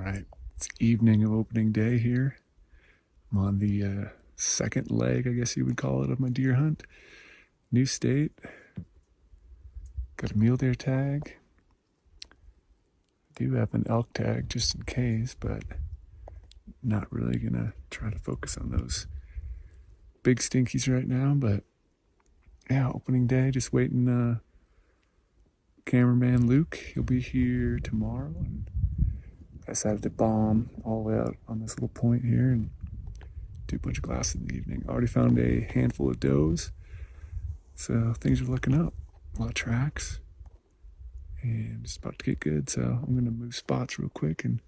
right, it's evening of opening day here. I'm on the second leg, I guess you would call it, of my deer hunt. New state. Got a mule deer tag. I do have an elk tag just in case, but not really gonna try to focus on those big stinkies right now. But yeah, opening day, just waiting. Cameraman Luke, he'll be here tomorrow, and I decided to bomb all the way out on this little point here and do a bunch of glass in the evening. Already found a handful of does, so things are looking up. A lot of tracks, and it's about to get good. So I'm gonna move spots real quick and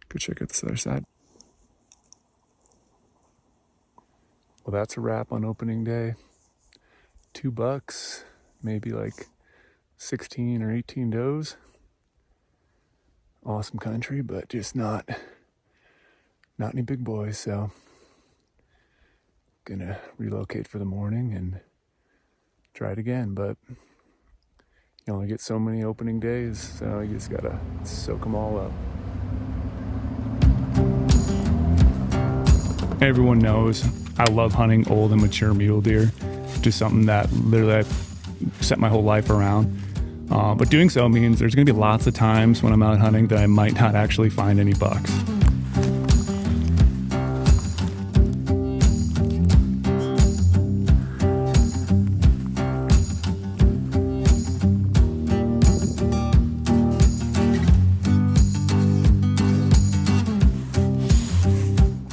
go check out this other side. Well, that's a wrap on opening day. $2, maybe like 16 or 18 does. Awesome country, but just not any big boys. So gonna relocate for the morning and try it again. But you only get so many opening days, so you just gotta soak them all up. Everyone knows I love hunting old and mature mule deer. Just something that literally I've set my whole life around. But doing so means there's going to be lots of times when I'm out hunting that I might not actually find any bucks.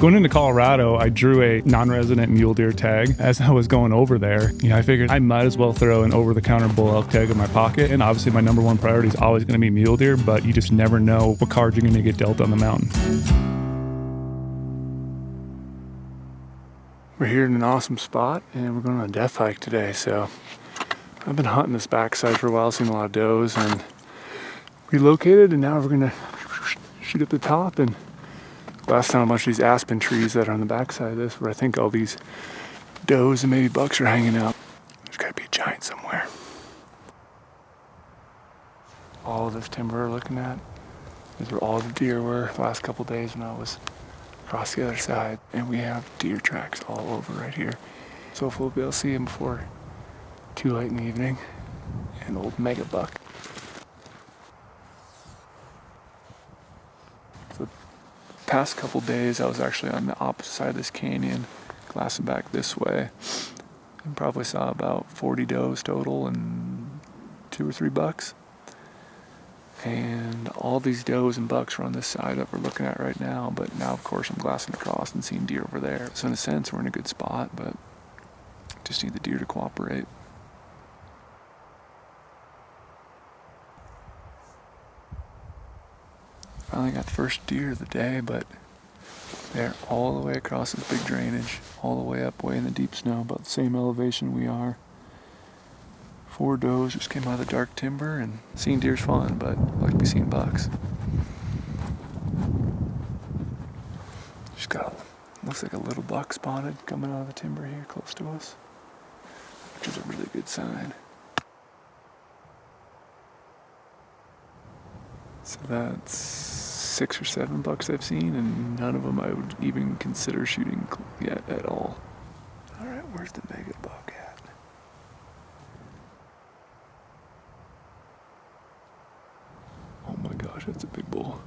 Going into Colorado, I drew a non-resident mule deer tag. As I was going over there, I figured I might as well throw an over-the-counter bull elk tag in my pocket. And obviously my number one priority is always going to be mule deer, but you just never know what cards you're going to get dealt on the mountain. We're here in an awesome spot, and we're going on a death hike today. So I've been hunting this backside for a while, seen a lot of does, and relocated, and now we're going to shoot up the top and last time a bunch of these aspen trees that are on the backside of this, where I think all these does and maybe bucks are hanging out. There's gotta be a giant somewhere. All of this timber we're looking at is where all the deer were the last couple days when I was across the other side. And we have deer tracks all over right here. So hopefully we'll be able to see them before too late in the evening. An old mega buck. Past couple days I was actually on the opposite side of this canyon, glassing back this way, and probably saw about 40 does total and 2 or 3 bucks. And all these does and bucks are on this side that we're looking at right now, but now of course I'm glassing across and seeing deer over there. So in a sense we're in a good spot, but just need the deer to cooperate. Finally got the first deer of the day, but they're all the way across this big drainage, all the way up, way in the deep snow, about the same elevation we are. 4 does just came out of the dark timber, and seeing deer's fun, but I'd like to be seeing bucks. Just got, looks like a little buck spotted coming out of the timber here close to us, which is a really good sign. So that's 6 or 7 bucks I've seen, and none of them I would even consider shooting yet at all. All right, where's the mega buck at? Oh my gosh, that's a big bull.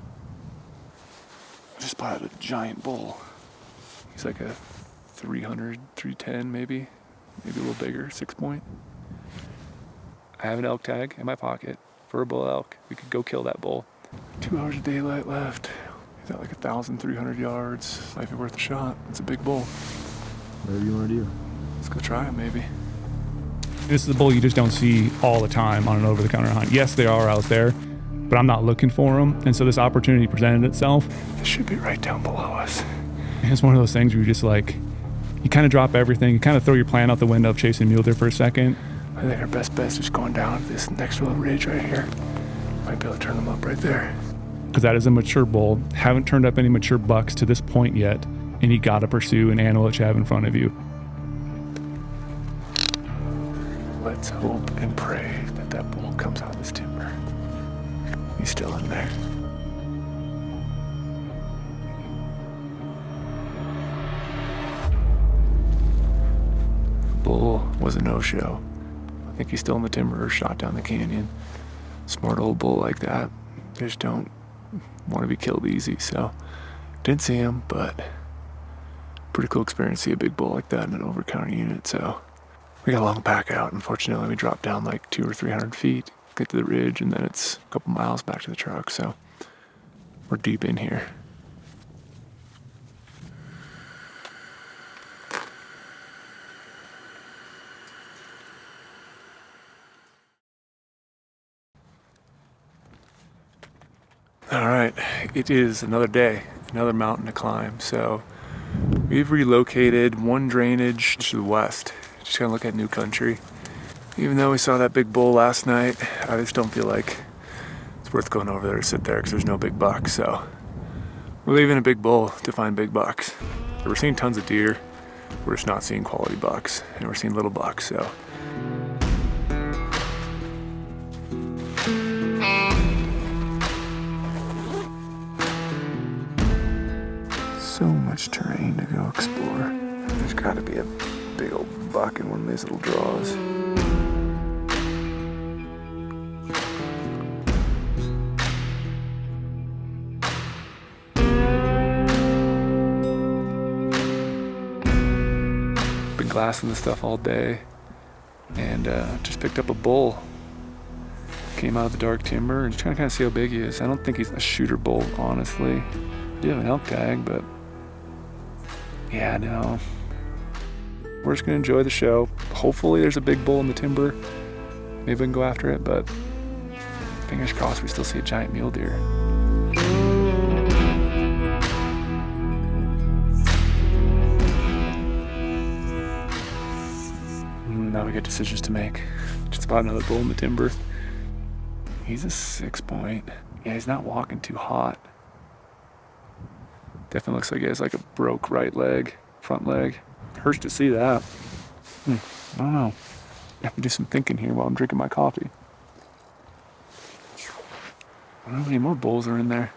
I just spotted a giant bull. He's like a 300, 310 maybe a little bigger, 6-point. I have an elk tag in my pocket for a bull elk. We could go kill that bull. 2 hours of daylight left. He's at like 1,300 yards. Might be worth a shot. It's a big bull. Whatever you want to do. Let's go try him, maybe. This is a bull you just don't see all the time on an over-the-counter hunt. Yes, they are out there, but I'm not looking for them. And so this opportunity presented itself. This should be right down below us. And it's one of those things where you just like, you kind of drop everything. You kind of throw your plan out the window of chasing mule deer for a second. I think our best bet is just going down to this next little ridge right here. Might be able to turn them up right there. Because that is a mature bull. Haven't turned up any mature bucks to this point yet, and you got to pursue an animal that you have in front of you. Let's hope and pray that that bull comes out of this timber. He's still in there. bull was a no-show. I think he's still in the timber or shot down the canyon. Smart old bull like that, they just don't want to be killed easy. So didn't see him, but pretty cool experience to see a big bull like that in an over-counter unit. So we got a long pack out. Unfortunately, we dropped down like 200 or 300 feet, get to the ridge, and then it's a couple miles back to the truck. So we're deep in here. All right, it is another day, another mountain to climb. So we've relocated one drainage to the west. Just gonna look at new country. Even though we saw that big bull last night, I just don't feel like it's worth going over there to sit there because there's no big bucks. So we're leaving a big bull to find big bucks. We're seeing tons of deer. We're just not seeing quality bucks, and we're seeing little bucks. So much terrain to go explore. There's got to be a big old buck in one of these little draws. Been glassing this stuff all day, and just picked up a bull. Came out of the dark timber and just trying to kind of see how big he is. I don't think he's a shooter bull, honestly. I do have an elk tag, but yeah, no. We're just gonna enjoy the show. Hopefully there's a big bull in the timber. Maybe we can go after it, but fingers crossed we still see a giant mule deer. Now we got decisions to make. Just spot another bull in the timber. He's a 6-point. Yeah, he's not walking too hot. Definitely looks like he has like a broke right leg, front leg. Hurts to see that. I don't know. I have to do some thinking here while I'm drinking my coffee. I don't know how many more bulls are in there.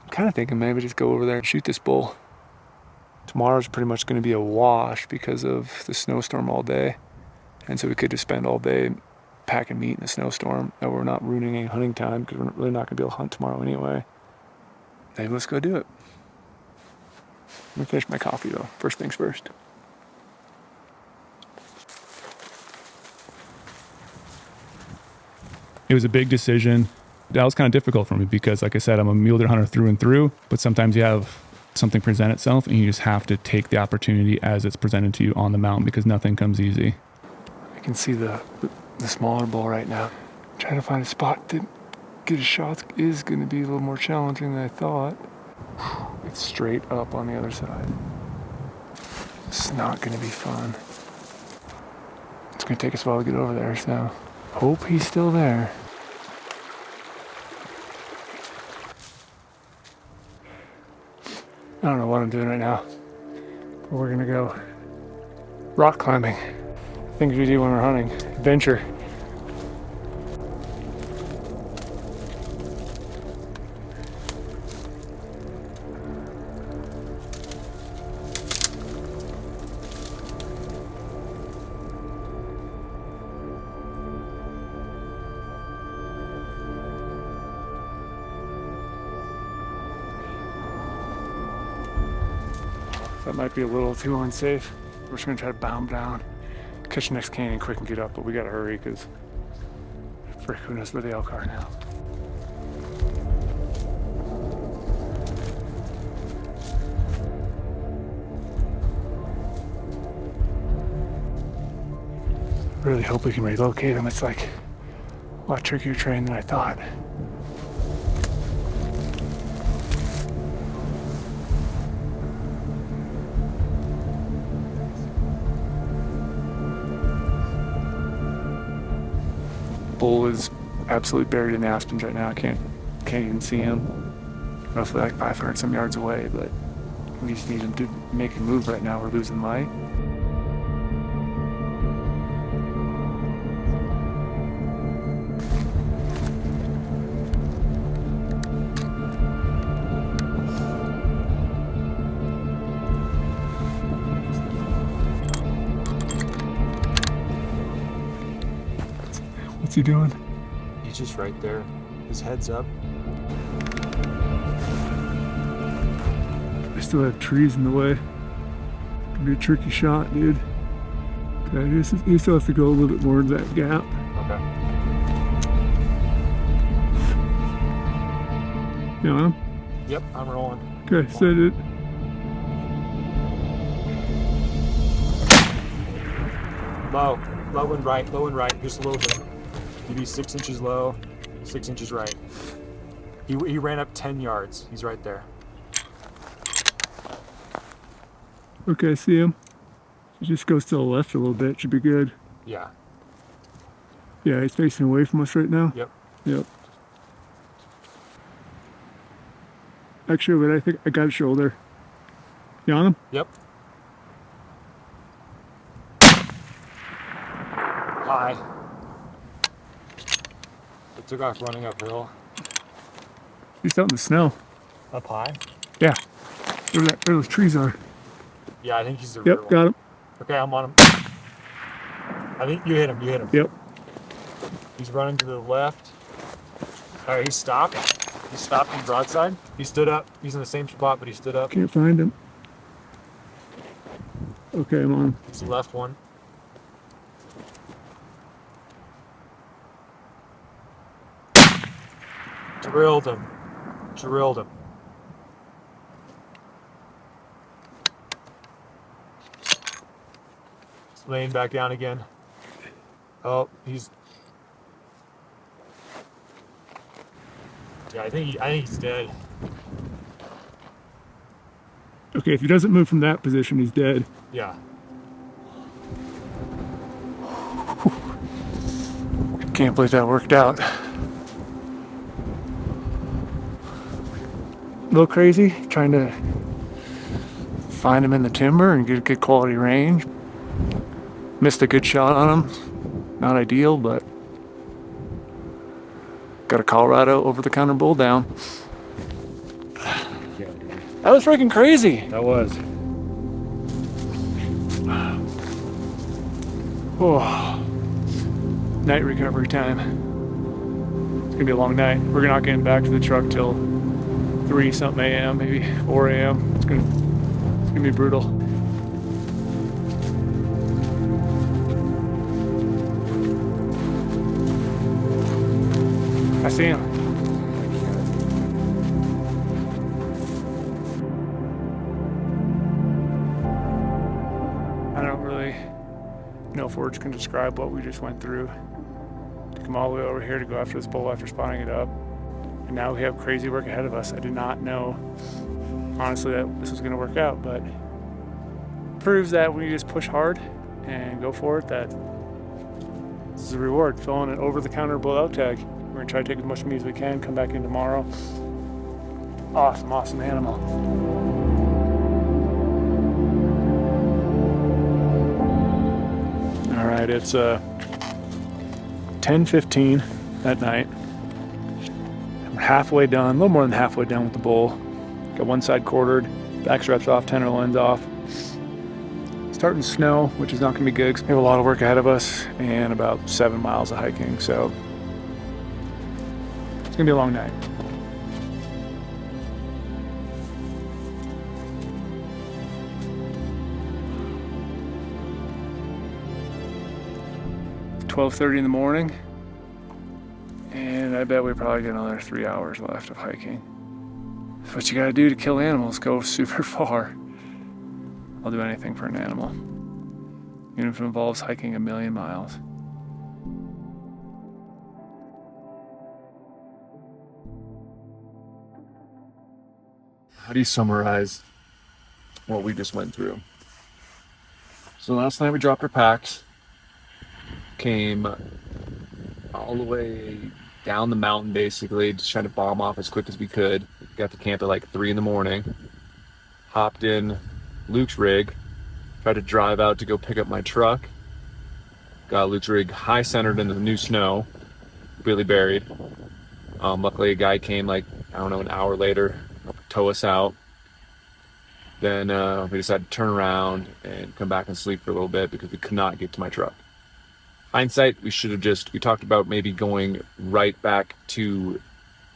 I'm kind of thinking maybe just go over there and shoot this bull. Tomorrow's pretty much going to be a wash because of the snowstorm all day. And so we could just spend all day packing meat in the snowstorm. That we're not ruining any hunting time because we're really not going to be able to hunt tomorrow anyway. Maybe let's go do it. Let me finish my coffee though. First things first. It was a big decision. That was kind of difficult for me because, like I said, I'm a mule deer hunter through and through, but sometimes you have something present itself and you just have to take the opportunity as it's presented to you on the mountain because nothing comes easy. I can see the smaller bull right now. Trying to find a spot to get a shot is going to be a little more challenging than I thought. It's straight up on the other side. It's not going to be fun. It's going to take us a while to get over there, so hope he's still there. I don't know what I'm doing right now, but we're going to go rock climbing. Things we do when we're hunting. Adventure. That might be a little too unsafe. We're just gonna try to bound down, catch the next canyon quick and get up, but we gotta hurry because frick, who knows where the elk are now. Really hope we can relocate them. It's like a lot trickier terrain than I thought. Bull is absolutely buried in the aspens right now. I can't even see him. Roughly like 500 some yards away, but we just need him to make a move right now. We're losing light. he doing? He's just right there. His head's up. I still have trees in the way. Could be a tricky shot, dude. Okay, he still has to go a little bit more into that gap. Okay. You know? Yep, I'm rolling. Okay, set it. Low and right, just a little bit. Maybe 6 inches low, 6 inches right. He ran up 10 yards. He's right there. Okay, see him. He just goes to the left a little bit. Should be good. Yeah. Yeah, he's facing away from us right now. Yep. Yep. Actually, but I think I got his shoulder. You on him? Yep. High. It took off running uphill. He's out in the snow. Up high? Yeah. Where those trees are. Yeah, I think he's the rear Yep, one. got him. Okay, I'm on him. I think you hit him. Yep. He's running to the left. All right, he stopped. He stopped in broadside. He stood up. He's in the same spot, but he stood up. Can't find him. Okay, I'm on him. It's the left one. Drilled him. Drilled him. He's laying back down again. Oh, he's. Yeah, I think he's dead. Okay, if he doesn't move from that position, he's dead. Yeah. Can't believe that worked out. A little crazy, trying to find him in the timber and get a good quality range. Missed a good shot on him. Not ideal, but got a Colorado over-the-counter bull down. That was freaking crazy. That was. Oh. Night recovery time. It's gonna be a long night. We're not getting back to the truck till 3 something a.m., maybe 4 a.m. It's gonna be brutal. I see him. I don't really know if words can describe what we just went through to come all the way over here to go after this bull after spotting it up. And now we have crazy work ahead of us. I did not know, honestly, that this was going to work out, but proves that when you just push hard and go for it, that this is a reward. Filling an over-the-counter bull out tag. We're going to try to take as much meat as we can, come back in tomorrow. Awesome animal. All right, it's 10:15 at night. I'm halfway done, a little more than halfway done with the bull. Got one side quartered, back straps off, tenderloins off. Starting to snow, which is not going to be good because we have a lot of work ahead of us and about 7 miles of hiking, so it's going to be a long night. It's 12:30 in the morning, and I bet we probably got another 3 hours left of hiking. That's what you got to do to kill animals, go super far. I'll do anything for an animal, even if it involves hiking 1,000,000 miles. How do you summarize what we just went through? So last night we dropped our packs, came all the way down the mountain basically, just trying to bomb off as quick as we could. Got to camp at like 3 in the morning, hopped in Luke's rig, tried to drive out to go pick up my truck. Got Luke's rig high centered into the new snow, really buried. Luckily a guy came like, I don't know, an hour later, tow us out. Then we decided to turn around and come back and sleep for a little bit because we could not get to my truck. Hindsight, we talked about maybe going right back to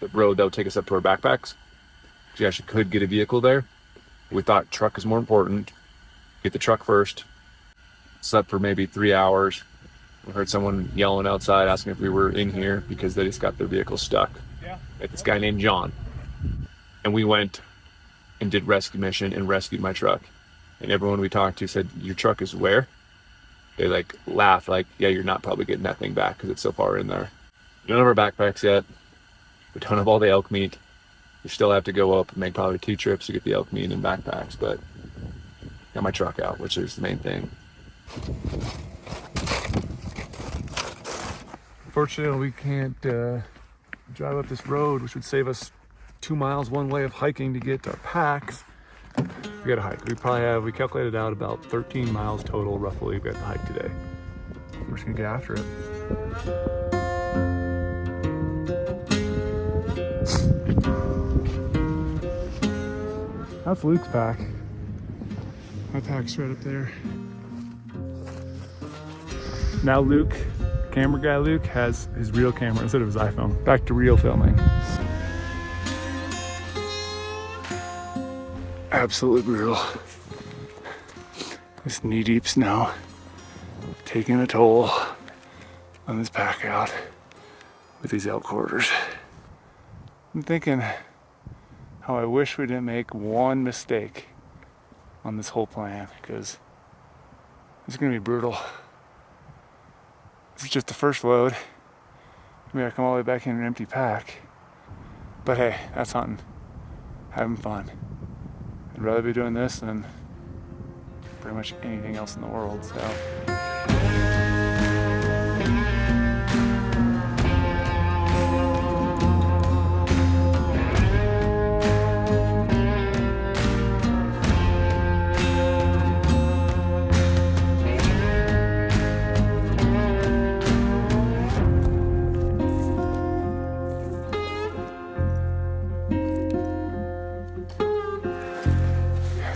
the road that would take us up to our backpacks. We actually could get a vehicle there. We thought truck is more important. Get the truck first. Slept for maybe 3 hours. We heard someone yelling outside asking if we were in here because they just got their vehicle stuck. At this guy named John. And we went and did rescue mission and rescued my truck. And everyone we talked to said, your truck is where? They like laughed like, yeah, you're not probably getting that thing back because it's so far in there. We don't have our backpacks yet. We don't have all the elk meat. We still have to go up and make probably 2 trips to get the elk meat and backpacks, but got my truck out, which is the main thing. Fortunately, we can't drive up this road, which would save us 2 miles one way of hiking to get our packs. We got to hike. We calculated out about 13 miles total, roughly. We got to hike today. We're just gonna get after it. That's Luke's pack. My pack's right up there. Now Luke, camera guy Luke, has his real camera instead of his iPhone. Back to real filming. Absolutely brutal. This knee-deep snow taking a toll on this pack out with these elk quarters. I'm thinking how I wish we didn't make one mistake on this whole plan, because it's gonna be brutal. This is just the first load. We gotta come all the way back in an empty pack. But hey, that's hunting, having fun. I'd rather be doing this than pretty much anything else in the world, so.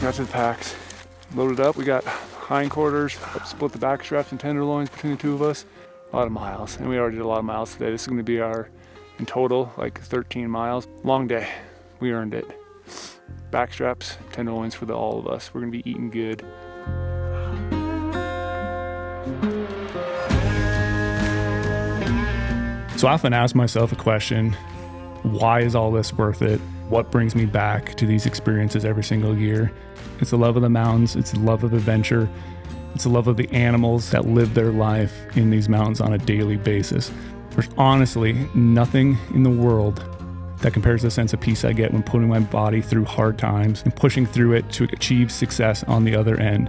Got to the packs, loaded up. We got hindquarters, split the back straps and tenderloins between the two of us. A lot of miles, and we already did a lot of miles today. This is gonna be our, in total, like 13 miles. Long day, we earned it. Back straps, tenderloins for all of us. We're gonna be eating good. So I often ask myself a question, why is all this worth it? What brings me back to these experiences every single year? It's the love of the mountains, it's the love of adventure, it's the love of the animals that live their life in these mountains on a daily basis. There's honestly nothing in the world that compares to the sense of peace I get when putting my body through hard times and pushing through it to achieve success on the other end.